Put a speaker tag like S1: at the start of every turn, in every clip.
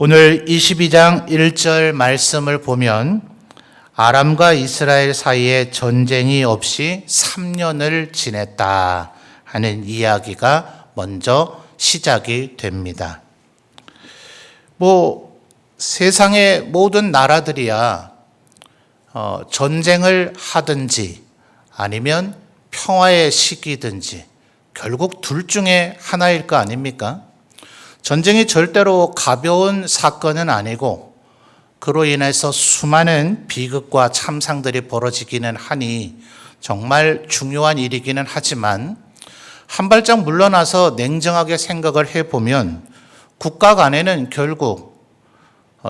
S1: 오늘 22장 1절 말씀을 보면 아람과 이스라엘 사이에 전쟁이 없이 3년을 지냈다 하는 이야기가 먼저 시작이 됩니다. 세상의 모든 나라들이야 전쟁을 하든지 아니면 평화의 시기든지 결국 둘 중에 하나일 거 아닙니까? 전쟁이 절대로 가벼운 사건은 아니고 그로 인해서 수많은 비극과 참상들이 벌어지기는 하니 정말 중요한 일이기는 하지만 한 발짝 물러나서 냉정하게 생각을 해보면 국가 간에는 결국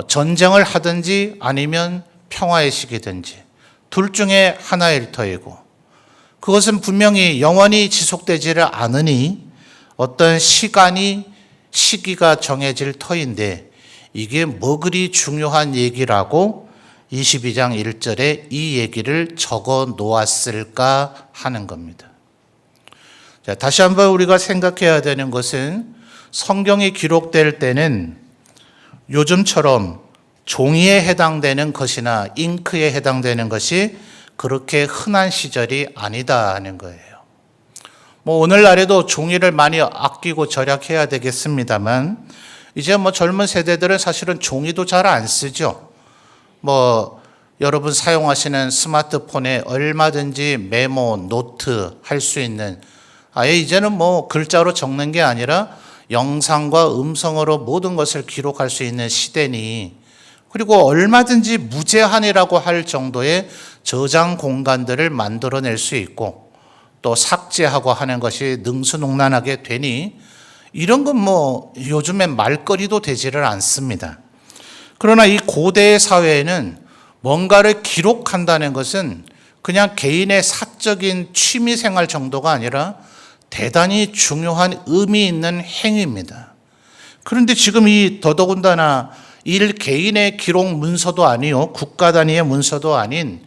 S1: 전쟁을 하든지 아니면 평화의 시기든지 둘 중에 하나일 터이고 그것은 분명히 영원히 지속되지를 않으니 어떤 시기가 정해질 터인데 이게 뭐 그리 중요한 얘기라고 22장 1절에 이 얘기를 적어 놓았을까 하는 겁니다. 자, 다시 한번 우리가 생각해야 되는 것은 성경이 기록될 때는 요즘처럼 종이에 해당되는 것이나 잉크에 해당되는 것이 그렇게 흔한 시절이 아니다 하는 거예요. 오늘날에도 종이를 많이 아끼고 절약해야 되겠습니다만 이제 젊은 세대들은 사실은 종이도 잘 안 쓰죠. 여러분 사용하시는 스마트폰에 얼마든지 메모, 노트 할 수 있는 아예 이제는 글자로 적는 게 아니라 영상과 음성으로 모든 것을 기록할 수 있는 시대니 그리고 얼마든지 무제한이라고 할 정도의 저장 공간들을 만들어낼 수 있고 또 삭제하고 하는 것이 능수능란하게 되니 이런 건 요즘엔 말거리도 되지를 않습니다. 그러나 이 고대의 사회에는 뭔가를 기록한다는 것은 그냥 개인의 사적인 취미생활 정도가 아니라 대단히 중요한 의미 있는 행위입니다. 그런데 지금 더더군다나 개인의 기록 문서도 아니요 국가 단위의 문서도 아닌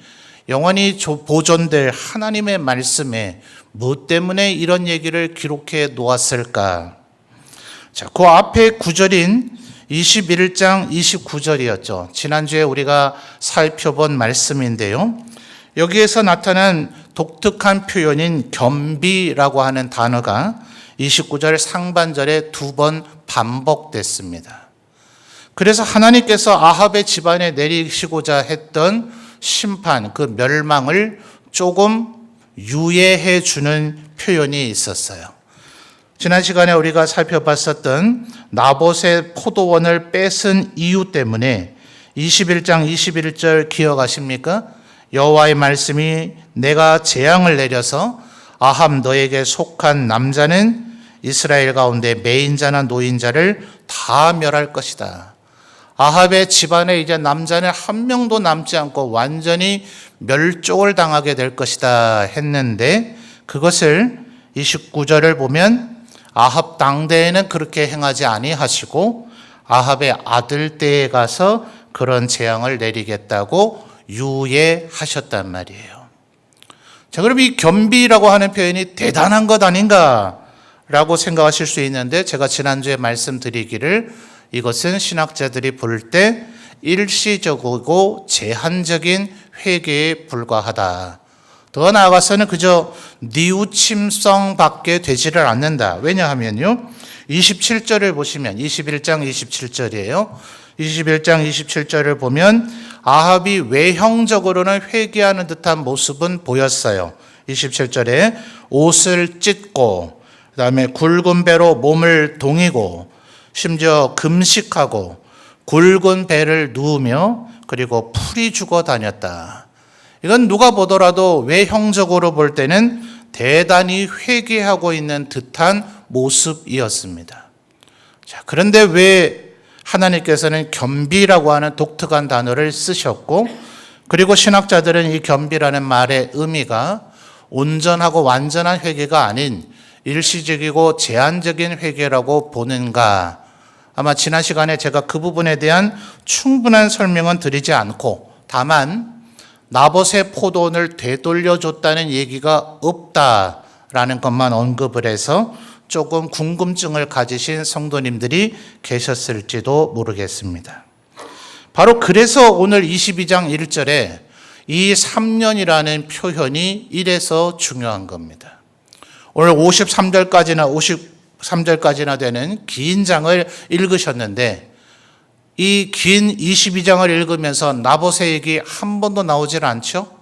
S1: 영원히 보존될 하나님의 말씀에 무엇 때문에 이런 얘기를 기록해 놓았을까? 자, 그 앞에 구절인 21장 29절이었죠. 지난주에 우리가 살펴본 말씀인데요. 여기에서 나타난 독특한 표현인 겸비라고 하는 단어가 29절 상반절에 2번 반복됐습니다. 그래서 하나님께서 아합의 집안에 내리시고자 했던 심판, 그 멸망을 조금 유예해 주는 표현이 있었어요. 지난 시간에 우리가 살펴봤었던 나봇의 포도원을 뺏은 이유 때문에 21장 21절 기억하십니까? 여호와의 말씀이 내가 재앙을 내려서 아합 너에게 속한 남자는 이스라엘 가운데 매인자나 노인자를 다 멸할 것이다. 아합의 집안에 이제 남자는 한 명도 남지 않고 완전히 멸종을 당하게 될 것이다 했는데 그것을 29절을 보면 아합 당대에는 그렇게 행하지 아니하시고 아합의 아들 때에 가서 그런 재앙을 내리겠다고 유예하셨단 말이에요. 자, 그럼 이 겸비라고 하는 표현이 대단한 것 아닌가라고 생각하실 수 있는데 제가 지난주에 말씀드리기를 이것은 신학자들이 볼 때 일시적이고 제한적인 회개에 불과하다. 더 나아가서는 그저 뉘우침성밖에 되지를 않는다. 왜냐하면요. 27절을 보시면 21장 27절이에요. 21장 27절을 보면 아합이 외형적으로는 회개하는 듯한 모습은 보였어요. 27절에 옷을 찢고 그다음에 굵은 배로 몸을 동이고 심지어 금식하고 굵은 배를 누우며 그리고 풀이 죽어 다녔다. 이건 누가 보더라도 외형적으로 볼 때는 대단히 회개하고 있는 듯한 모습이었습니다. 자, 그런데 왜 하나님께서는 겸비라고 하는 독특한 단어를 쓰셨고 그리고 신학자들은 이 겸비라는 말의 의미가 온전하고 완전한 회개가 아닌 일시적이고 제한적인 회개라고 보는가? 아마 지난 시간에 제가 그 부분에 대한 충분한 설명은 드리지 않고 다만 나봇의 포도원을 되돌려줬다는 얘기가 없다라는 것만 언급을 해서 조금 궁금증을 가지신 성도님들이 계셨을지도 모르겠습니다. 바로 그래서 오늘 22장 1절에 이 3년이라는 표현이 이래서 중요한 겁니다. 오늘 53절까지나 되는 긴 장을 읽으셨는데 이 긴 22장을 읽으면서 나봇의 얘기 한 번도 나오질 않죠?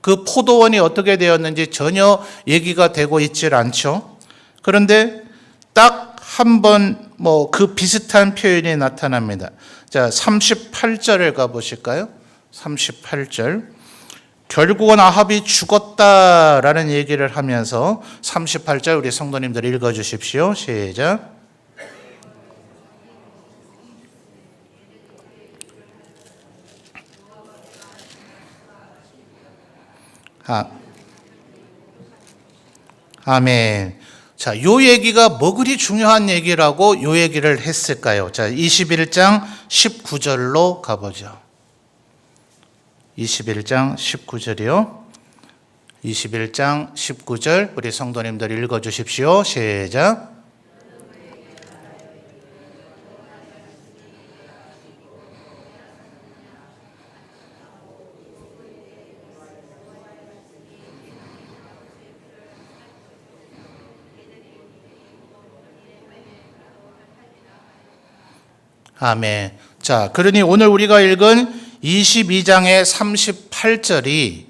S1: 그 포도원이 어떻게 되었는지 전혀 얘기가 되고 있질 않죠? 그런데 딱 한 번 그 비슷한 표현이 나타납니다. 자, 38절을 가보실까요? 38절. 결국은 아합이 죽었다라는 얘기를 하면서 38절 우리 성도님들 읽어주십시오. 시작. 아멘. 자, 요 얘기가 뭐 그리 중요한 얘기라고 요 얘기를 했을까요? 자, 21장 19절로 가보죠. 21장 19절이요. 21장 19절 우리 성도님들 읽어주십시오. 시작. 아멘. 자, 그러니 오늘 우리가 읽은 22장의 38절이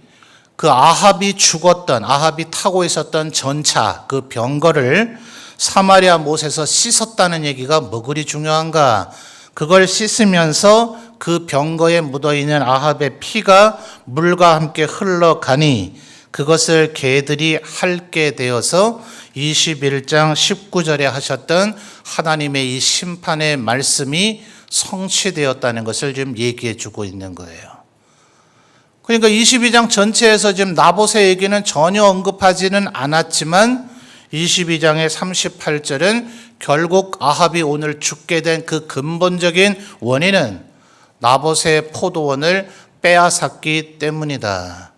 S1: 그 아합이 죽었던, 아합이 타고 있었던 전차, 그 병거를 사마리아 못에서 씻었다는 얘기가 뭐 그리 중요한가? 그걸 씻으면서 그 병거에 묻어있는 아합의 피가 물과 함께 흘러가니 그것을 개들이 핥게 되어서 21장 19절에 하셨던 하나님의 이 심판의 말씀이 성취되었다는 것을 지금 얘기해 주고 있는 거예요. 그러니까 22장 전체에서 지금 나봇의 얘기는 전혀 언급하지는 않았지만 22장의 38절은 결국 아합이 오늘 죽게 된 그 근본적인 원인은 나봇의 포도원을 빼앗았기 때문이다.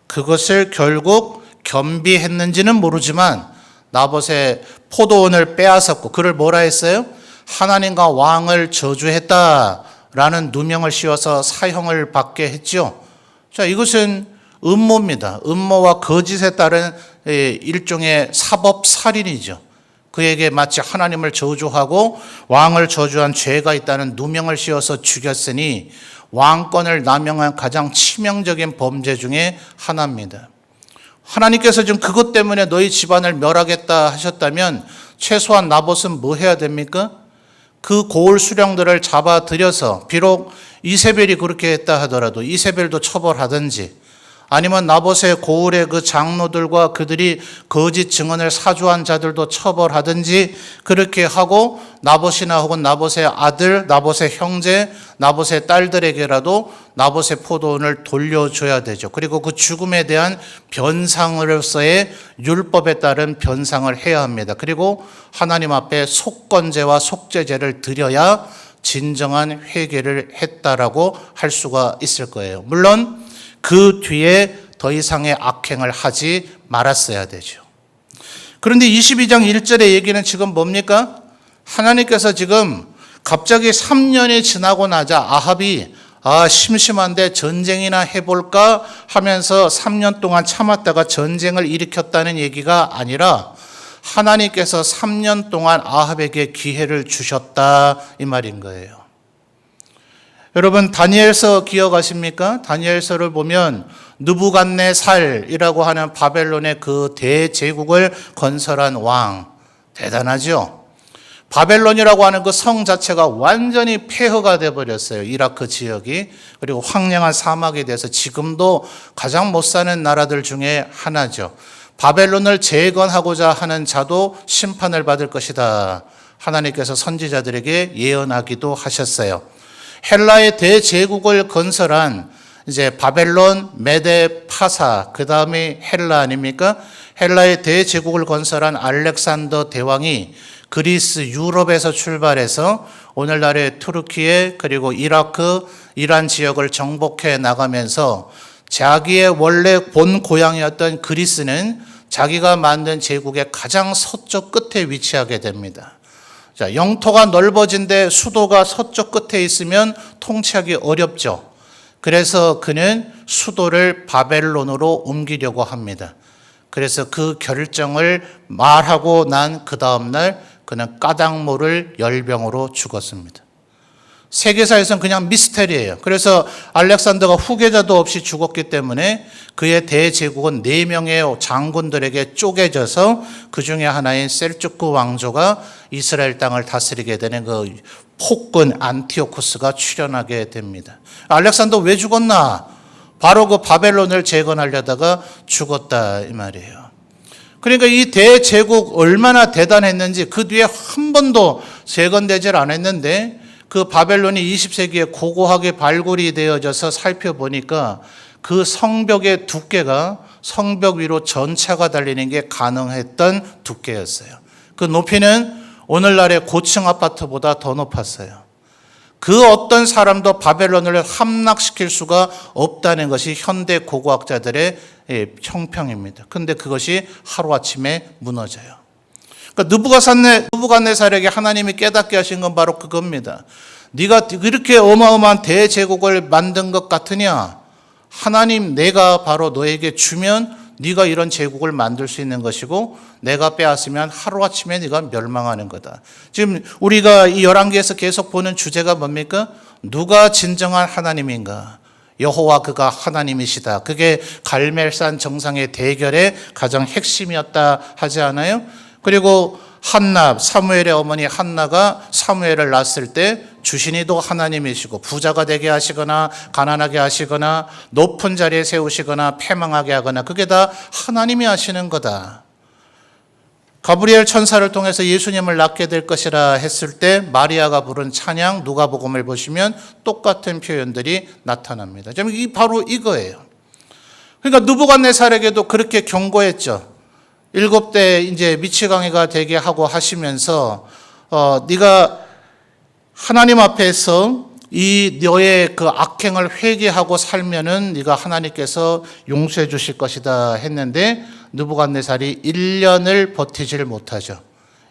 S1: 그것을 결국 겸비했는지는 모르지만 나봇의 포도원을 빼앗았고 그를 뭐라 했어요? 하나님과 왕을 저주했다라는 누명을 씌워서 사형을 받게 했죠. 자, 이것은 음모입니다. 음모와 거짓에 따른 일종의 사법살인이죠. 그에게 마치 하나님을 저주하고 왕을 저주한 죄가 있다는 누명을 씌워서 죽였으니 왕권을 남용한 가장 치명적인 범죄 중에 하나입니다. 하나님께서 지금 그것 때문에 너희 집안을 멸하겠다 하셨다면 최소한 나봇은 뭐 해야 됩니까? 그 고을 수령들을 잡아들여서 비록 이세벨이 그렇게 했다 하더라도 이세벨도 처벌하든지 아니면 나봇의 고을의 그 장로들과 그들이 거짓 증언을 사주한 자들도 처벌하든지 그렇게 하고 나봇이나 혹은 나봇의 아들, 나봇의 형제, 나봇의 딸들에게라도 나봇의 포도원을 돌려줘야 되죠. 그리고 그 죽음에 대한 변상으로서의 율법에 따른 변상을 해야 합니다. 그리고 하나님 앞에 속건제와 속죄제를 드려야 진정한 회개를 했다라고 할 수가 있을 거예요. 물론 그 뒤에 더 이상의 악행을 하지 말았어야 되죠. 그런데 22장 1절의 얘기는 지금 뭡니까? 하나님께서 지금 갑자기 3년이 지나고 나자 아합이 심심한데 전쟁이나 해볼까 하면서 3년 동안 참았다가 전쟁을 일으켰다는 얘기가 아니라 하나님께서 3년 동안 아합에게 기회를 주셨다 이 말인 거예요. 여러분 다니엘서 기억하십니까? 다니엘서를 보면 느부갓네살이라고 하는 바벨론의 그 대제국을 건설한 왕 대단하죠. 바벨론이라고 하는 그 성 자체가 완전히 폐허가 되어버렸어요. 이라크 지역이. 그리고 황량한 사막에 대해서 지금도 가장 못 사는 나라들 중에 하나죠. 바벨론을 재건하고자 하는 자도 심판을 받을 것이다. 하나님께서 선지자들에게 예언하기도 하셨어요. 헬라의 대제국을 건설한 이제 바벨론, 메데, 파사, 그 다음에 헬라 아닙니까? 헬라의 대제국을 건설한 알렉산더 대왕이 그리스, 유럽에서 출발해서 오늘날의 투르키에 그리고 이라크, 이란 지역을 정복해 나가면서 자기의 원래 본 고향이었던 그리스는 자기가 만든 제국의 가장 서쪽 끝에 위치하게 됩니다. 자, 영토가 넓어진데 수도가 서쪽 끝에 있으면 통치하기 어렵죠. 그래서 그는 수도를 바벨론으로 옮기려고 합니다. 그래서 그 결정을 말하고 난 그 다음날 그는 까닭모를 열병으로 죽었습니다. 세계사에서는 그냥 미스테리예요. 그래서 알렉산더가 후계자도 없이 죽었기 때문에 그의 대제국은 4명의 장군들에게 쪼개져서 그 중에 하나인 셀주크 왕조가 이스라엘 땅을 다스리게 되는 그 폭군 안티오쿠스가 출현하게 됩니다. 알렉산더 왜 죽었나? 바로 그 바벨론을 재건하려다가 죽었다 이 말이에요. 그러니까 이 대제국 얼마나 대단했는지 그 뒤에 한 번도 재건되질 않았는데 그 바벨론이 20세기에 고고하게 발굴이 되어져서 살펴보니까 그 성벽의 두께가 성벽 위로 전차가 달리는 게 가능했던 두께였어요. 그 높이는 오늘날의 고층 아파트보다 더 높았어요. 그 어떤 사람도 바벨론을 함락시킬 수가 없다는 것이 현대 고고학자들의 평평입니다. 그런데 그것이 하루아침에 무너져요. 그러니까 느부갓네살에게 하나님이 깨닫게 하신 건 바로 그겁니다. 네가 이렇게 어마어마한 대제국을 만든 것 같으냐? 하나님 내가 바로 너에게 주면 네가 이런 제국을 만들 수 있는 것이고 내가 빼앗으면 하루아침에 네가 멸망하는 거다. 지금 우리가 이 열왕기에서 계속 보는 주제가 뭡니까? 누가 진정한 하나님인가? 여호와 그가 하나님이시다. 그게 갈멜산 정상의 대결의 가장 핵심이었다 하지 않아요? 그리고 한나, 사무엘의 어머니 한나가 사무엘을 낳았을 때 주신이도 하나님이시고 부자가 되게 하시거나 가난하게 하시거나 높은 자리에 세우시거나 패망하게 하거나 그게 다 하나님이 하시는 거다. 가브리엘 천사를 통해서 예수님을 낳게 될 것이라 했을 때 마리아가 부른 찬양 누가복음을 보시면 똑같은 표현들이 나타납니다. 바로 이거예요. 그러니까 느부갓네살에게도 그렇게 경고했죠. 7대 이제 미치광이가 되게 하고 하시면서 네가 하나님 앞에서 이 너의 그 악행을 회개하고 살면은 네가 하나님께서 용서해 주실 것이다 했는데 느부갓네살이 1년을 버티질 못하죠.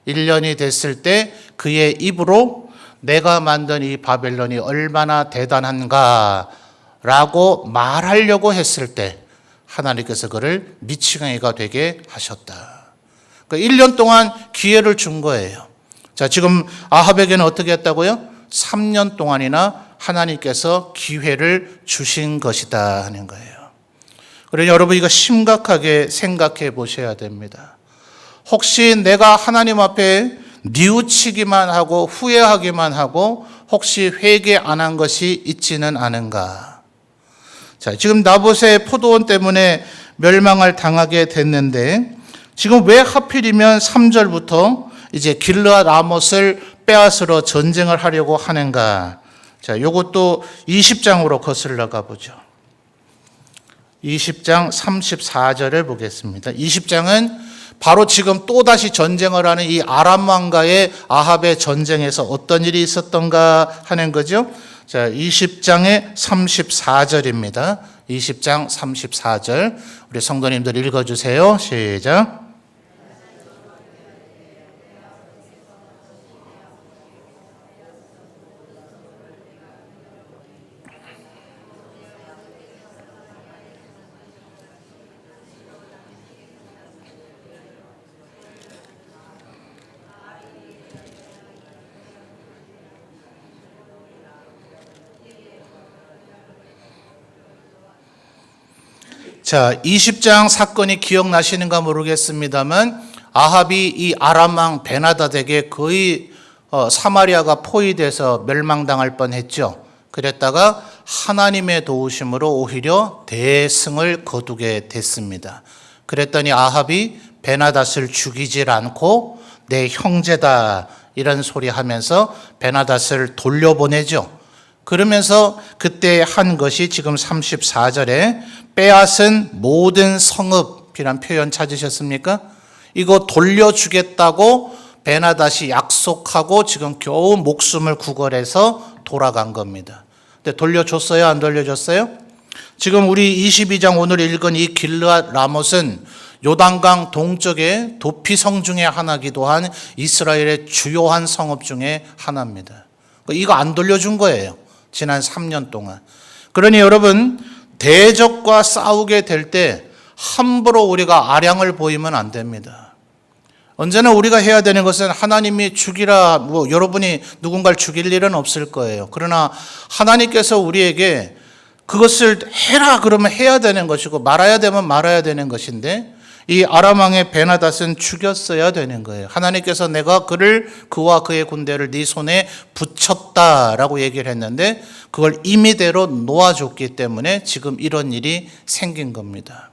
S1: 1년이 됐을 때 그의 입으로 내가 만든 이 바벨론이 얼마나 대단한가라고 말하려고 했을 때 하나님께서 그를 미치광이가 되게 하셨다. 그러니까 1년 동안 기회를 준 거예요. 자, 지금 아합에게는 어떻게 했다고요? 3년 동안이나 하나님께서 기회를 주신 것이다 하는 거예요. 그러니 여러분 이거 심각하게 생각해 보셔야 됩니다. 혹시 내가 하나님 앞에 뉘우치기만 하고 후회하기만 하고 혹시 회개 안 한 것이 있지는 않은가? 자, 지금 나봇의 포도원 때문에 멸망을 당하게 됐는데 지금 왜 하필이면 3절부터 이제 길르앗 아못을 빼앗으러 전쟁을 하려고 하는가? 자, 이것도 20장으로 거슬러 가보죠. 20장 34절을 보겠습니다. 20장은 바로 지금 또다시 전쟁을 하는 이 아람 왕과의 아합의 전쟁에서 어떤 일이 있었던가 하는 거죠. 자, 20장의 34절입니다. 20장 34절. 우리 성도님들 읽어주세요. 시작. 자, 20장 사건이 기억나시는가 모르겠습니다만 아합이 이 아람 왕 베나닷에게 거의 사마리아가 포위돼서 멸망당할 뻔했죠. 그랬다가 하나님의 도우심으로 오히려 대승을 거두게 됐습니다. 그랬더니 아합이 베나닷을 죽이질 않고 내 형제다 이런 소리 하면서 베나닷을 돌려보내죠. 그러면서 그때 한 것이 지금 34절에 빼앗은 모든 성읍이란 표현 찾으셨습니까? 이거 돌려주겠다고 베나닷이 약속하고 지금 겨우 목숨을 구걸해서 돌아간 겁니다. 근데 돌려줬어요? 안 돌려줬어요? 지금 우리 22장 오늘 읽은 이 길르앗 라못은 요단강 동쪽의 도피성 중에 하나이기도 한 이스라엘의 주요한 성읍 중에 하나입니다. 이거 안 돌려준 거예요. 지난 3년 동안. 그러니 여러분, 대적과 싸우게 될 때 함부로 우리가 아량을 보이면 안 됩니다. 언제나 우리가 해야 되는 것은 하나님이 죽이라, 여러분이 누군가를 죽일 일은 없을 거예요. 그러나 하나님께서 우리에게 그것을 해라 그러면 해야 되는 것이고 말아야 되면 말아야 되는 것인데, 이 아람 왕의 베나닷은 죽였어야 되는 거예요. 하나님께서 내가 그와 그의 군대를 네 손에 붙였다라고 얘기를 했는데 그걸 임의대로 놓아줬기 때문에 지금 이런 일이 생긴 겁니다.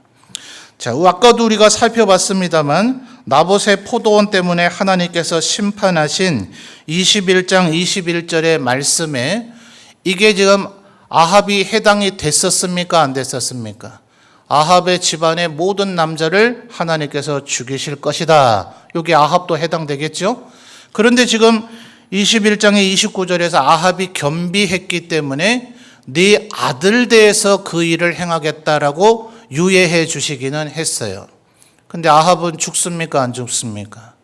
S1: 자, 아까도 우리가 살펴봤습니다만 나봇의 포도원 때문에 하나님께서 심판하신 21장 21절의 말씀에 이게 지금 아합이 해당이 됐었습니까? 안 됐었습니까? 아합의 집안의 모든 남자를 하나님께서 죽이실 것이다. 여기 아합도 해당되겠죠? 그런데 지금 21장의 29절에서 아합이 겸비했기 때문에 네 아들 대해서 그 일을 행하겠다라고 유예해 주시기는 했어요. 근데 아합은 죽습니까? 안 죽습니까?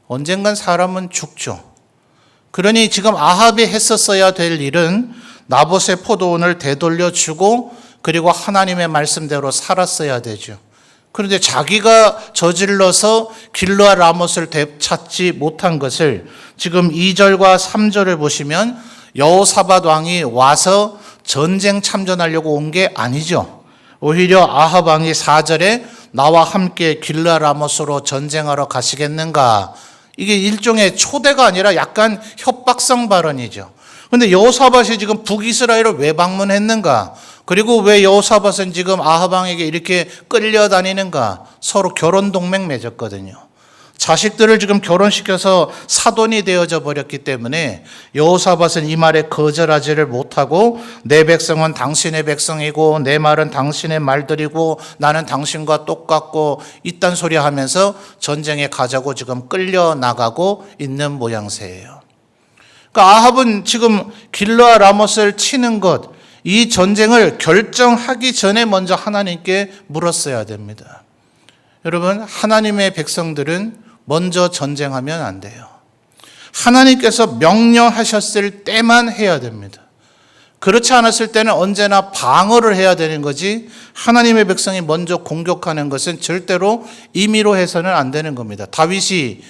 S1: 언젠간 사람은 죽죠. 그러니 지금 아합이 했었어야 될 일은 나봇의 포도원을 되돌려 주고 그리고 하나님의 말씀대로 살았어야 되죠. 그런데 자기가 저질러서 길르앗 라못을 되찾지 못한 것을 지금 2절과 3절을 보시면 여호사밧 왕이 와서 전쟁 참전하려고 온 게 아니죠. 오히려 아합 왕이 4절에 나와 함께 길르앗 라못으로 전쟁하러 가시겠는가? 이게 일종의 초대가 아니라 약간 협박성 발언이죠. 그런데 여호사밧이 지금 북이스라엘을 왜 방문했는가? 그리고 왜 여호사밧은 지금 아합 왕에게 이렇게 끌려다니는가? 서로 결혼 동맹 맺었거든요. 자식들을 지금 결혼시켜서 사돈이 되어져 버렸기 때문에 여호사밧은 이 말에 거절하지를 못하고 내 백성은 당신의 백성이고 내 말은 당신의 말들이고 나는 당신과 똑같고 이딴 소리 하면서 전쟁에 가자고 지금 끌려나가고 있는 모양새예요. 그러니까 아합은 지금 길르앗 라못을 치는 것, 이 전쟁을 결정하기 전에 먼저 하나님께 물었어야 됩니다. 여러분, 하나님의 백성들은 먼저 전쟁하면 안 돼요. 하나님께서 명령하셨을 때만 해야 됩니다. 그렇지 않았을 때는 언제나 방어를 해야 되는 거지, 하나님의 백성이 먼저 공격하는 것은 절대로 임의로 해서는 안 되는 겁니다. 다윗이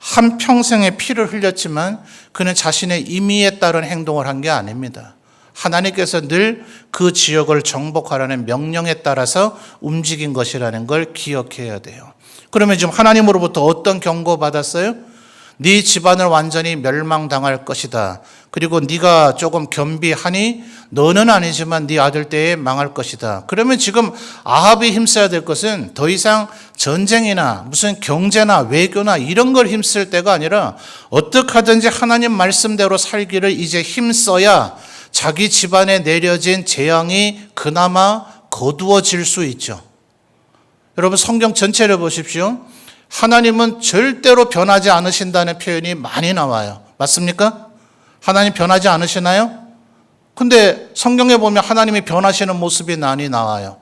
S1: 한평생의 피를 흘렸지만 그는 자신의 임의에 따른 행동을 한 게 아닙니다. 하나님께서 늘 그 지역을 정복하라는 명령에 따라서 움직인 것이라는 걸 기억해야 돼요. 그러면 지금 하나님으로부터 어떤 경고 받았어요? 네 집안을 완전히 멸망당할 것이다. 그리고 네가 조금 겸비하니 너는 아니지만 네 아들 때에 망할 것이다. 그러면 지금 아합이 힘써야 될 것은 더 이상 전쟁이나 무슨 경제나 외교나 이런 걸 힘쓸 때가 아니라 어떻게 하든지 하나님 말씀대로 살기를 이제 힘써야 자기 집안에 내려진 재앙이 그나마 거두어질 수 있죠. 여러분, 성경 전체를 보십시오. 하나님은 절대로 변하지 않으신다는 표현이 많이 나와요. 맞습니까? 하나님 변하지 않으시나요? 근데 성경에 보면 하나님이 변하시는 모습이 많이 나와요.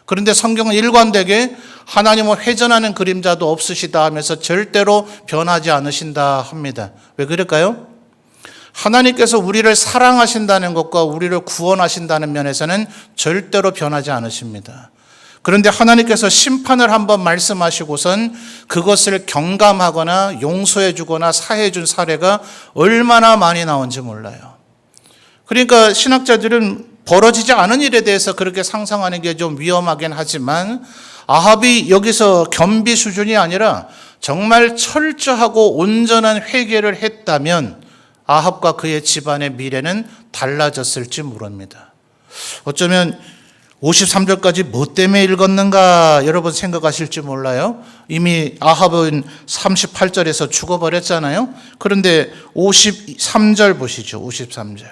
S1: 그런데 성경은 일관되게 하나님은 회전하는 그림자도 없으시다 하면서 절대로 변하지 않으신다 합니다. 왜 그럴까요? 하나님께서 우리를 사랑하신다는 것과 우리를 구원하신다는 면에서는 절대로 변하지 않으십니다. 그런데 하나님께서 심판을 한번 말씀하시고선 그것을 경감하거나 용서해 주거나 사해 준 사례가 얼마나 많이 나온지 몰라요. 그러니까 신학자들은 벌어지지 않은 일에 대해서 그렇게 상상하는 게 좀 위험하긴 하지만 아합이 여기서 겸비 수준이 아니라 정말 철저하고 온전한 회개를 했다면 아합과 그의 집안의 미래는 달라졌을지 모릅니다. 어쩌면 53절까지 뭐 때문에 읽었는가 여러분 생각하실지 몰라요. 이미 아합은 38절에서 죽어버렸잖아요. 그런데 53절 보시죠. 53절.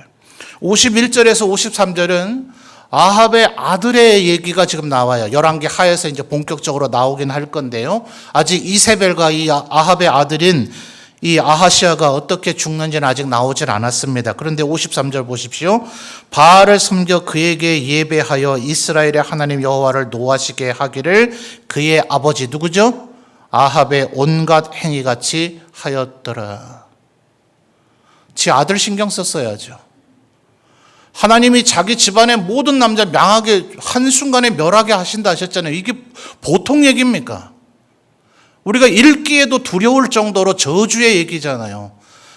S1: 51절에서 53절은 아합의 아들의 얘기가 지금 나와요. 열왕기 하에서 이제 본격적으로 나오긴 할 건데요. 아직 이세벨과 이 아합의 아들인 이 아하시아가 어떻게 죽는지는 아직 나오질 않았습니다. 그런데 53절 보십시오. 바알을 섬겨 그에게 예배하여 이스라엘의 하나님 여호와를 노하시게 하기를 그의 아버지 누구죠? 아합의 온갖 행위같이 하였더라. 지 아들 신경 썼어야죠. 하나님이 자기 집안의 모든 남자 망하게 한순간에 멸하게 하신다 하셨잖아요. 이게 보통 얘기입니까? 우리가 읽기에도 두려울 정도로 저주의 얘기잖아요.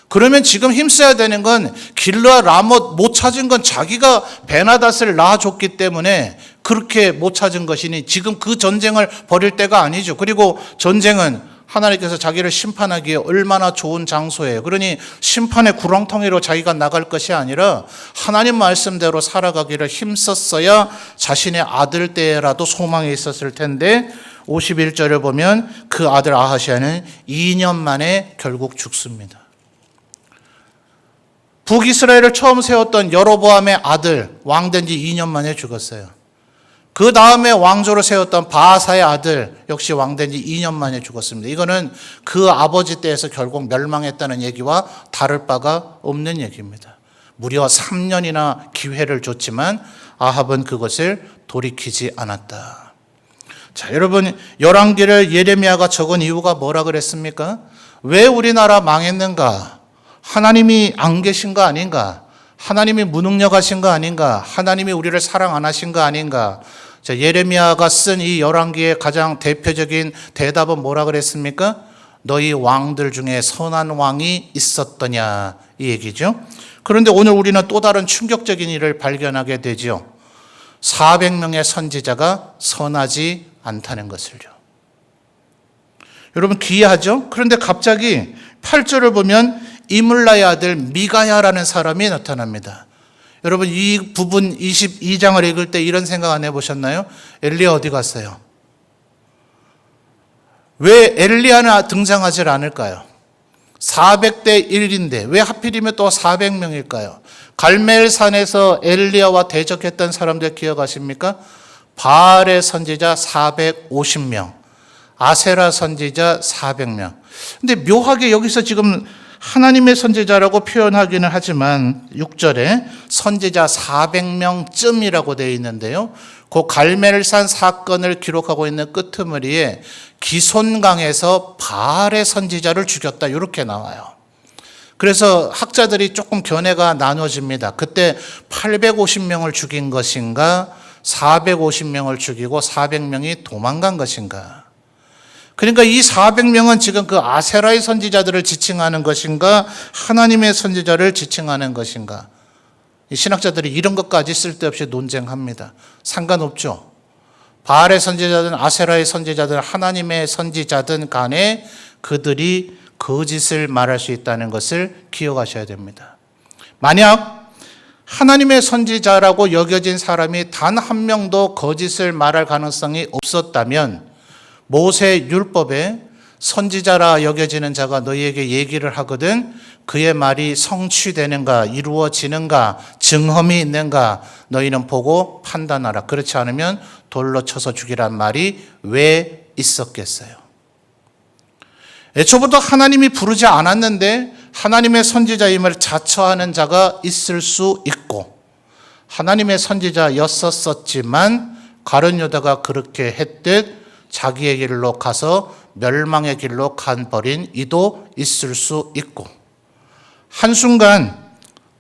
S1: 그러면 지금 힘써야 되는 건 길르아 라못 못 찾은 건 자기가 베나닷을 낳아줬기 때문에 그렇게 못 찾은 것이니 지금 그 전쟁을 벌일 때가 아니죠. 그리고 전쟁은 하나님께서 자기를 심판하기에 얼마나 좋은 장소예요. 그러니 심판의 구렁텅이로 자기가 나갈 것이 아니라 하나님 말씀대로 살아가기를 힘썼어야 자신의 아들 때라도 소망이 있었을 텐데 51절을 보면 그 아들 아하시아는 2년 만에 결국 죽습니다. 북이스라엘을 처음 세웠던 여로보암의 아들 왕된 지 2년 만에 죽었어요. 그 다음에 왕조로 세웠던 바하사의 아들 역시 왕된 지 2년 만에 죽었습니다. 이거는 그 아버지 때에서 결국 멸망했다는 얘기와 다를 바가 없는 얘기입니다. 무려 3년이나 기회를 줬지만 아합은 그것을 돌이키지 않았다. 자, 여러분 열왕기를 예레미야가 적은 이유가 뭐라 그랬습니까? 왜 우리나라 망했는가? 하나님이 안 계신 거 아닌가? 하나님이 무능력하신 거 아닌가? 하나님이 우리를 사랑 안 하신 거 아닌가? 자, 예레미야가 쓴 이 열왕기의 가장 대표적인 대답은 뭐라 그랬습니까? 너희 왕들 중에 선한 왕이 있었더냐 이 얘기죠. 그런데 오늘 우리는 또 다른 충격적인 일을 발견하게 되죠. 400명의 선지자가 선하지 않다는 것을요. 여러분 기이하죠? 그런데 갑자기 8절을 보면 이물라의 아들 미가야라는 사람이 나타납니다. 여러분 이 부분 22장을 읽을 때 이런 생각 안 해보셨나요? 엘리야 어디 갔어요? 왜 엘리야는 등장하지 않을까요? 400대 1인데 왜 하필이면 또 400명일까요? 갈멜산에서 엘리야와 대적했던 사람들 기억하십니까? 바알의 선지자 450명, 아세라 선지자 400명. 근데 묘하게 여기서 지금 하나님의 선지자라고 표현하기는 하지만 6절에 선지자 400명쯤이라고 되어 있는데요. 그 갈멜산 사건을 기록하고 있는 끄트머리에 기손강에서 바알의 선지자를 죽였다 이렇게 나와요. 그래서 학자들이 조금 견해가 나눠집니다. 그때 850명을 죽인 것인가 450명을 죽이고 400명이 도망간 것인가. 그러니까 이 400명은 지금 그 아세라의 선지자들을 지칭하는 것인가 하나님의 선지자를 지칭하는 것인가. 이 신학자들이 이런 것까지 쓸데없이 논쟁합니다. 상관없죠. 바알의 선지자든 아세라의 선지자든 하나님의 선지자든 간에 그들이 거짓을 말할 수 있다는 것을 기억하셔야 됩니다. 만약 하나님의 선지자라고 여겨진 사람이 단 한 명도 거짓을 말할 가능성이 없었다면 모세 율법에 선지자라 여겨지는 자가 너희에게 얘기를 하거든 그의 말이 성취되는가 이루어지는가 증험이 있는가 너희는 보고 판단하라. 그렇지 않으면 돌로 쳐서 죽이란 말이 왜 있었겠어요? 애초부터 하나님이 부르지 않았는데 하나님의 선지자임을 자처하는 자가 있을 수 있고 하나님의 선지자였었지만 가룟 유다가 그렇게 했듯 자기의 길로 가서 멸망의 길로 간버린 이도 있을 수 있고 한순간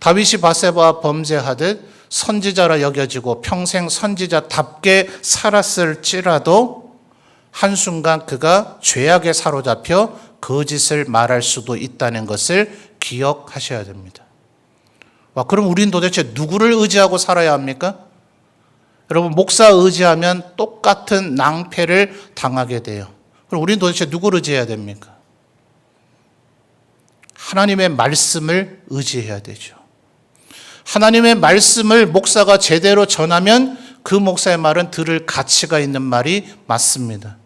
S1: 다윗이 바세바와 범죄하듯 선지자라 여겨지고 평생 선지자답게 살았을지라도 한순간 그가 죄악에 사로잡혀 거짓을 말할 수도 있다는 것을 기억하셔야 됩니다. 와, 그럼 우린 도대체 누구를 의지하고 살아야 합니까? 여러분 목사 의지하면 똑같은 낭패를 당하게 돼요. 그럼 우린 도대체 누구를 의지해야 됩니까? 하나님의 말씀을 의지해야 되죠. 하나님의 말씀을 목사가 제대로 전하면 그 목사의 말은 들을 가치가 있는 말이 맞습니다.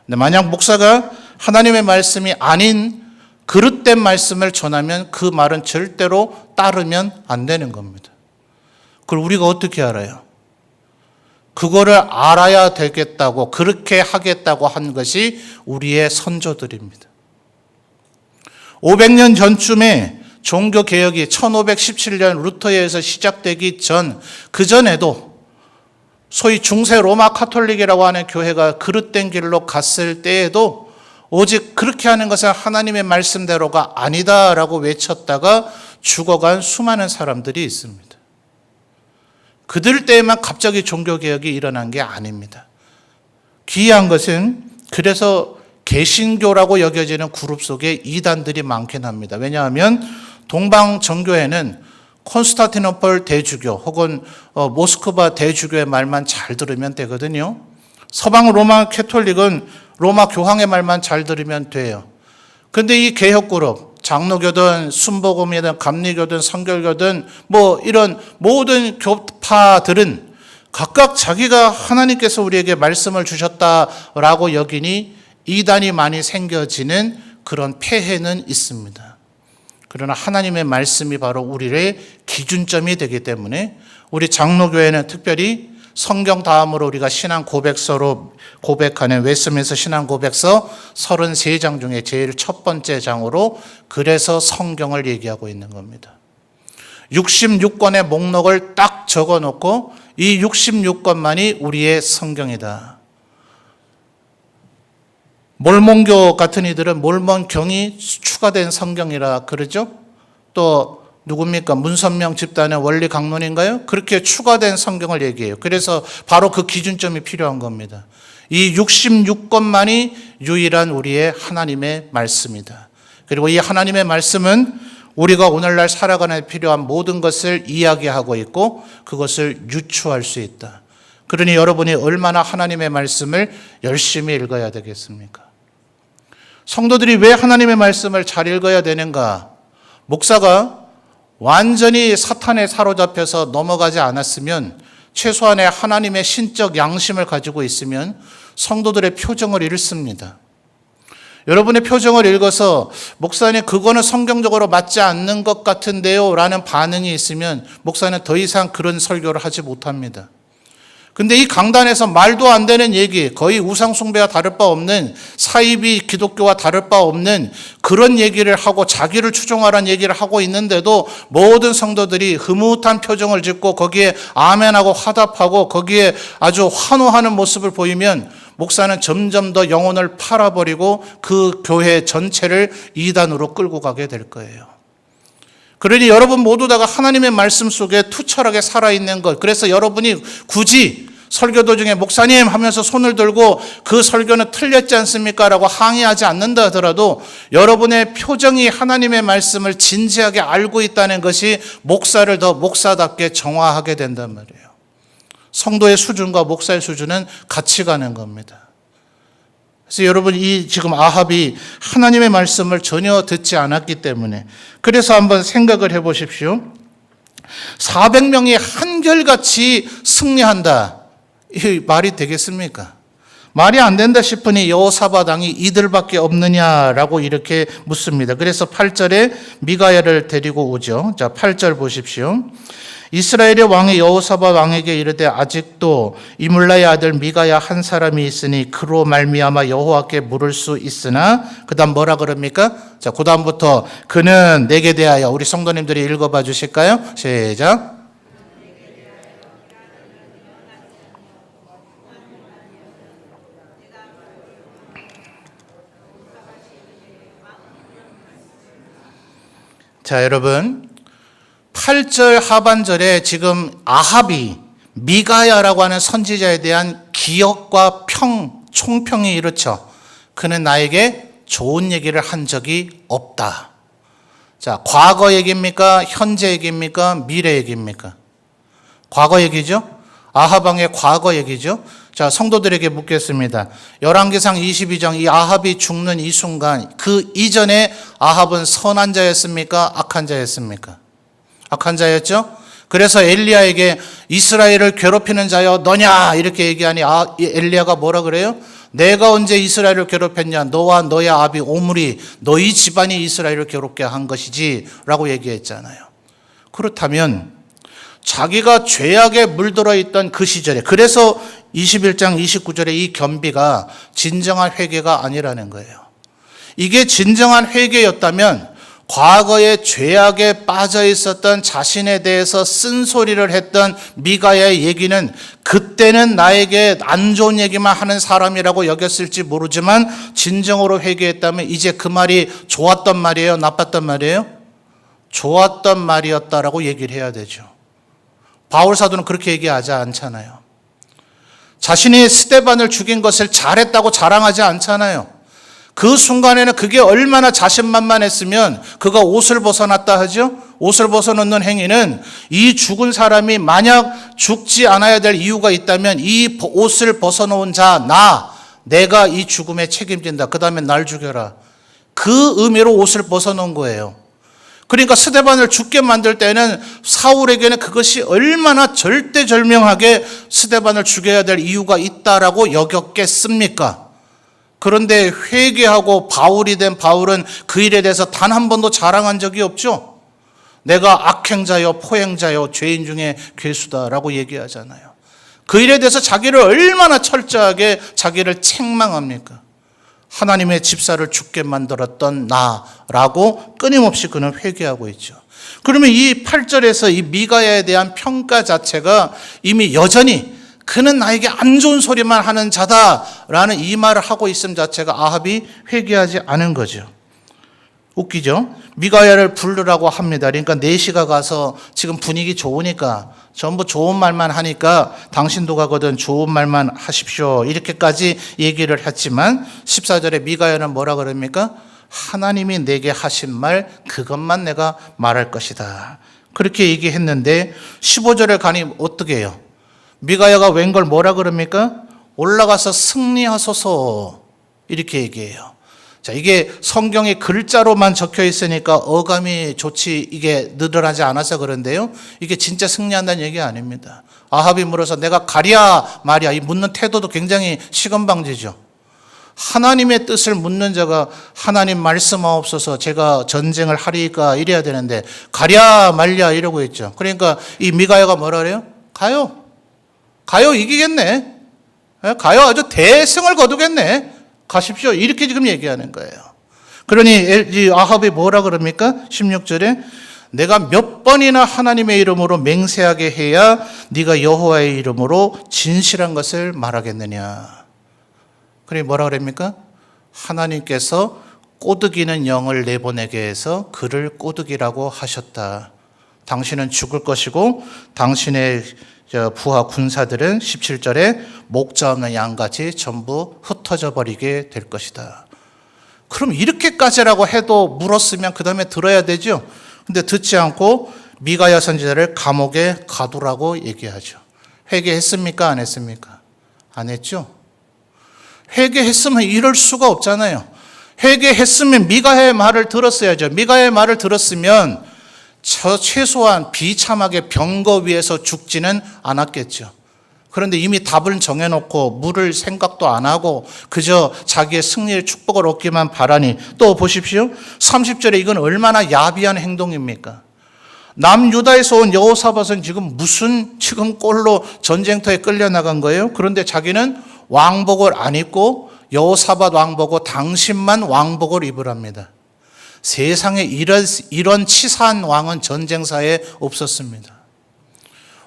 S1: 근데 만약 목사가 하나님의 말씀이 아닌 그릇된 말씀을 전하면 그 말은 절대로 따르면 안 되는 겁니다. 그걸 우리가 어떻게 알아요? 그거를 알아야 되겠다고 그렇게 하겠다고 한 것이 우리의 선조들입니다. 500년 전쯤에 종교개혁이 1517년 루터에 의해서 시작되기 전, 그전에도 소위 중세 로마 카톨릭이라고 하는 교회가 그릇된 길로 갔을 때에도 오직 그렇게 하는 것은 하나님의 말씀대로가 아니다라고 외쳤다가 죽어간 수많은 사람들이 있습니다. 그들 때에만 갑자기 종교개혁이 일어난 게 아닙니다. 기이한 것은 그래서 개신교라고 여겨지는 그룹 속에 이단들이 많긴 합니다. 왜냐하면 동방 정교회는 콘스탄티노플 대주교 혹은 모스크바 대주교의 말만 잘 들으면 되거든요. 서방 로마 캐톨릭은 로마 교황의 말만 잘 들으면 돼요. 그런데 이 개혁 그룹, 장로교든 순복음이든 감리교든 성결교든 뭐 이런 모든 교파들은 각각 자기가 하나님께서 우리에게 말씀을 주셨다라고 여기니 이단이 많이 생겨지는 그런 폐해는 있습니다. 그러나 하나님의 말씀이 바로 우리의 기준점이 되기 때문에 우리 장로교회는 특별히 성경 다음으로 우리가 신앙 고백서로 고백하는 웨스트민스터 신앙 고백서 33장 중에 제일 첫 번째 장으로 그래서 성경을 얘기하고 있는 겁니다. 66권의 목록을 딱 적어놓고 이 66권만이 우리의 성경이다. 몰몬교 같은 이들은 몰몬경이 추가된 성경이라 그러죠. 또 누굽니까? 문선명 집단의 원리 강론인가요? 그렇게 추가된 성경을 얘기해요. 그래서 바로 그 기준점이 필요한 겁니다. 이 66권만이 유일한 우리의 하나님의 말씀이다. 그리고 이 하나님의 말씀은 우리가 오늘날 살아가는 필요한 모든 것을 이야기하고 있고 그것을 유추할 수 있다. 그러니 여러분이 얼마나 하나님의 말씀을 열심히 읽어야 되겠습니까? 성도들이 왜 하나님의 말씀을 잘 읽어야 되는가? 목사가 완전히 사탄에 사로잡혀서 넘어가지 않았으면 최소한의 하나님의 신적 양심을 가지고 있으면 성도들의 표정을 읽습니다. 여러분의 표정을 읽어서 목사님 그거는 성경적으로 맞지 않는 것 같은데요 라는 반응이 있으면 목사는 더 이상 그런 설교를 하지 못합니다. 근데 이 강단에서 말도 안 되는 얘기, 거의 우상숭배와 다를 바 없는 사이비 기독교와 다를 바 없는 그런 얘기를 하고 자기를 추종하라는 얘기를 하고 있는데도 모든 성도들이 흐뭇한 표정을 짓고 거기에 아멘하고 화답하고 거기에 아주 환호하는 모습을 보이면 목사는 점점 더 영혼을 팔아버리고 그 교회 전체를 이단으로 끌고 가게 될 거예요. 그러니 여러분 모두 다가 하나님의 말씀 속에 투철하게 살아있는 것, 그래서 여러분이 굳이 설교 도중에 목사님 하면서 손을 들고 그 설교는 틀렸지 않습니까? 라고 항의하지 않는다 하더라도 여러분의 표정이 하나님의 말씀을 진지하게 알고 있다는 것이 목사를 더 목사답게 정화하게 된단 말이에요. 성도의 수준과 목사의 수준은 같이 가는 겁니다. 그래서 여러분 이 지금 아합이 하나님의 말씀을 전혀 듣지 않았기 때문에 그래서 한번 생각을 해보십시오. 400명이 한결같이 승리한다. 이 말이 되겠습니까? 말이 안 된다 싶으니 여호사밧 왕이 이들밖에 없느냐라고 이렇게 묻습니다. 그래서 8절에 미가야를 데리고 오죠. 자, 8절 보십시오. 이스라엘의 왕이 여호사밧 왕에게 이르되 아직도 이물라의 아들 미가야 한 사람이 있으니 그로 말미암아 여호와께 물을 수 있으나 그다음 뭐라 그럽니까? 자, 그다음부터 그는 내게 대하여 우리 성도님들이 읽어봐 주실까요? 시작. 자, 여러분 8절 하반절에 지금 아합이 미가야라고 하는 선지자에 대한 기억과 총평이 이렇죠. 그는 나에게 좋은 얘기를 한 적이 없다. 자, 과거 얘기입니까? 현재 얘기입니까? 미래 얘기입니까? 과거 얘기죠. 아합 왕의 과거 얘기죠. 자, 성도들에게 묻겠습니다. 열왕기상 22장 이 아합이 죽는 이 순간 그 이전에 아합은 선한 자였습니까? 악한 자였습니까? 악한 자였죠. 그래서 엘리야에게 이스라엘을 괴롭히는 자여 너냐 이렇게 얘기하니 엘리야가 뭐라 그래요? 내가 언제 이스라엘을 괴롭혔냐? 너와 너의 아비 오므리 너희 집안이 이스라엘을 괴롭게 한 것이지 라고 얘기했잖아요. 그렇다면 자기가 죄악에 물들어 있던 그 시절에 그래서 21장 29절에 이 겸비가 진정한 회개가 아니라는 거예요. 이게 진정한 회개였다면 과거에 죄악에 빠져 있었던 자신에 대해서 쓴소리를 했던 미가야의 얘기는 그때는 나에게 안 좋은 얘기만 하는 사람이라고 여겼을지 모르지만 진정으로 회개했다면 이제 그 말이 좋았던 말이에요? 나빴던 말이에요? 좋았던 말이었다라고 얘기를 해야 되죠. 바울 사도는 그렇게 얘기하지 않잖아요. 자신이 스데반을 죽인 것을 잘했다고 자랑하지 않잖아요. 그 순간에는 그게 얼마나 자신만만했으면 그가 옷을 벗어났다 하죠. 옷을 벗어놓는 행위는 이 죽은 사람이 만약 죽지 않아야 될 이유가 있다면 이 옷을 벗어놓은 자 내가 이 죽음에 책임진다. 그 다음에 날 죽여라. 그 의미로 옷을 벗어놓은 거예요. 그러니까 스데반을 죽게 만들 때는 사울에게는 그것이 얼마나 절대절명하게 스데반을 죽여야 될 이유가 있다라고 여겼겠습니까? 그런데 회개하고 바울이 된 바울은 그 일에 대해서 단 한 번도 자랑한 적이 없죠. 내가 악행자요 포행자요 죄인 중에 괴수다라고 얘기하잖아요. 그 일에 대해서 자기를 얼마나 철저하게 자기를 책망합니까? 하나님의 집사를 죽게 만들었던 나라고 끊임없이 그는 회개하고 있죠. 그러면 이 8절에서 이 미가야에 대한 평가 자체가 이미 여전히 그는 나에게 안 좋은 소리만 하는 자다라는 이 말을 하고 있음 자체가 아합이 회개하지 않은 거죠. 웃기죠? 미가야를 부르라고 합니다. 그러니까 내시가 가서 지금 분위기 좋으니까 전부 좋은 말만 하니까 당신도 가거든 좋은 말만 하십시오. 이렇게까지 얘기를 했지만 14절에 미가야는 뭐라 그럽니까? 하나님이 내게 하신 말 그것만 내가 말할 것이다. 그렇게 얘기했는데 15절에 가니 어떻게 해요? 미가야가 웬걸 뭐라 그럽니까? 올라가서 승리하소서 이렇게 얘기해요. 자, 이게 성경에 글자로만 적혀 있으니까 어감이 좋지 이게 늘어나지 않아서 그런데요. 이게 진짜 승리한다는 얘기 아닙니다. 아합이 물어서 내가 가랴 말이야. 이 묻는 태도도 굉장히 시건방지죠. 하나님의 뜻을 묻는 자가 하나님 말씀하옵소서 제가 전쟁을 하리까 이래야 되는데 가랴 말랴 이러고 있죠. 그러니까 이 미가야가 뭐라 그래요? 가요 이기겠네. 가요 아주 대승을 거두겠네. 가십시오. 이렇게 지금 얘기하는 거예요. 그러니 아합이 뭐라 그럽니까? 16절에 내가 몇 번이나 하나님의 이름으로 맹세하게 해야 네가 여호와의 이름으로 진실한 것을 말하겠느냐. 그러니 뭐라 그럽니까? 하나님께서 꼬드기는 영을 내보내게 해서 그를 꼬드기라고 하셨다. 당신은 죽을 것이고 당신의 부하 군사들은 17절에 목자 없는 양같이 전부 흩어져 버리게 될 것이다. 그럼 이렇게까지라고 해도 물었으면 그 다음에 들어야 되죠. 근데 듣지 않고 미가야 선지자를 감옥에 가두라고 얘기하죠. 회개했습니까? 안 했습니까? 안 했죠. 회개했으면 이럴 수가 없잖아요. 회개했으면 미가야의 말을 들었어야죠. 미가야의 말을 들었으면 최소한 비참하게 병거 위에서 죽지는 않았겠죠. 그런데 이미 답을 정해놓고 물을 생각도 안 하고 그저 자기의 승리의 축복을 얻기만 바라니 또 보십시오. 30절에 이건 얼마나 야비한 행동입니까? 남유다에서 온 여호사밧은 지금 꼴로 전쟁터에 끌려나간 거예요. 그런데 자기는 왕복을 안 입고 여호사밧 왕복을 당신만 왕복을 입으랍니다. 세상에 이런 치사한 왕은 전쟁사에 없었습니다.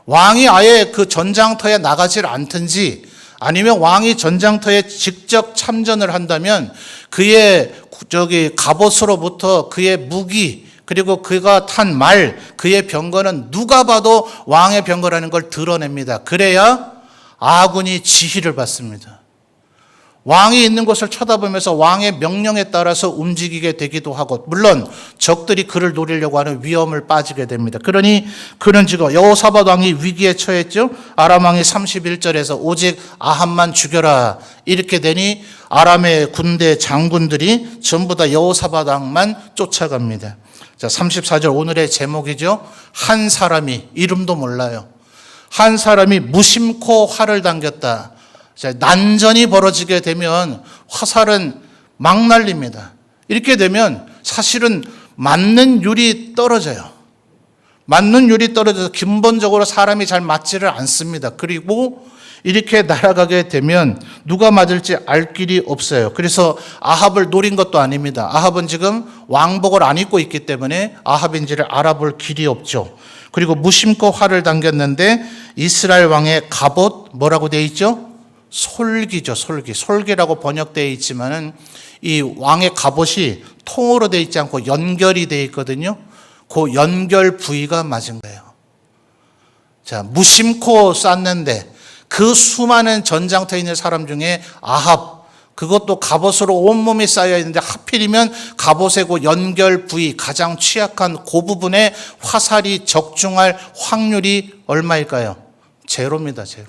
S1: 왕이 아예 그 전장터에 나가질 않든지 아니면 왕이 전장터에 직접 참전을 한다면 그의 갑옷으로부터 그의 무기 그리고 그가 탄 말, 그의 병거는 누가 봐도 왕의 병거라는 걸 드러냅니다. 그래야 아군이 지휘를 받습니다. 왕이 있는 곳을 쳐다보면서 왕의 명령에 따라서 움직이게 되기도 하고 물론 적들이 그를 노리려고 하는 위험을 빠지게 됩니다. 그러니 그는 지금 여호사밧 왕이 위기에 처했죠. 아람 왕이 31절에서 오직 아합만 죽여라 이렇게 되니 아람의 군대 장군들이 전부 다 여호사밧 왕만 쫓아갑니다. 자, 34절 오늘의 제목이죠. 한 사람이 이름도 몰라요. 한 사람이 무심코 활을 당겼다. 난전이 벌어지게 되면 화살은 막 날립니다. 이렇게 되면 사실은 맞는 율이 떨어져요. 맞는율이 떨어져서 근본적으로 사람이 잘 맞지를 않습니다. 그리고 이렇게 날아가게 되면 누가 맞을지 알 길이 없어요. 그래서 아합을 노린 것도 아닙니다. 아합은 지금 왕복을 안 입고 있기 때문에 아합인지를 알아볼 길이 없죠. 그리고 무심코 활을 당겼는데 이스라엘 왕의 갑옷 뭐라고 되어 있죠? 솔기죠. 솔기. 솔기라고 번역되어 있지만은 이 왕의 갑옷이 통으로 되어 있지 않고 연결이 되어 있거든요. 그 연결 부위가 맞은 거예요. 자, 무심코 쐈는데 그 수많은 전장터에 있는 사람 중에 아합, 그것도 갑옷으로 온몸이 쌓여 있는데 하필이면 갑옷의 그 연결 부위, 가장 취약한 그 부분에 화살이 적중할 확률이 얼마일까요? 제로입니다, 제로.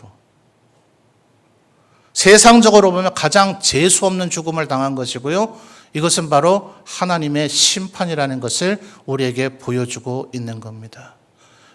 S1: 세상적으로 보면 가장 재수 없는 죽음을 당한 것이고요. 이것은 바로 하나님의 심판이라는 것을 우리에게 보여주고 있는 겁니다.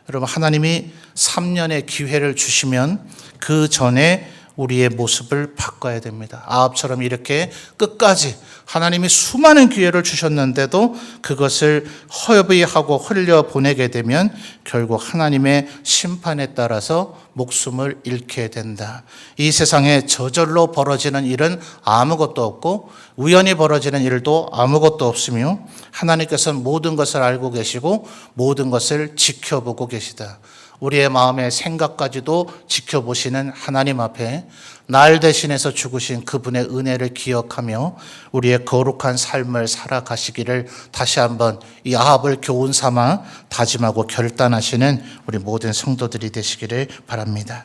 S1: 여러분, 하나님이 3년의 기회를 주시면 그 전에 우리의 모습을 바꿔야 됩니다. 아합처럼 이렇게 끝까지 하나님이 수많은 기회를 주셨는데도 그것을 허비하고 흘려보내게 되면 결국 하나님의 심판에 따라서 목숨을 잃게 된다. 이 세상에 저절로 벌어지는 일은 아무것도 없고 우연히 벌어지는 일도 아무것도 없으며 하나님께서는 모든 것을 알고 계시고 모든 것을 지켜보고 계시다. 우리의 마음의 생각까지도 지켜보시는 하나님 앞에 날 대신해서 죽으신 그분의 은혜를 기억하며 우리의 거룩한 삶을 살아가시기를 다시 한번 이 아합을 교훈 삼아 다짐하고 결단하시는 우리 모든 성도들이 되시기를 바랍니다.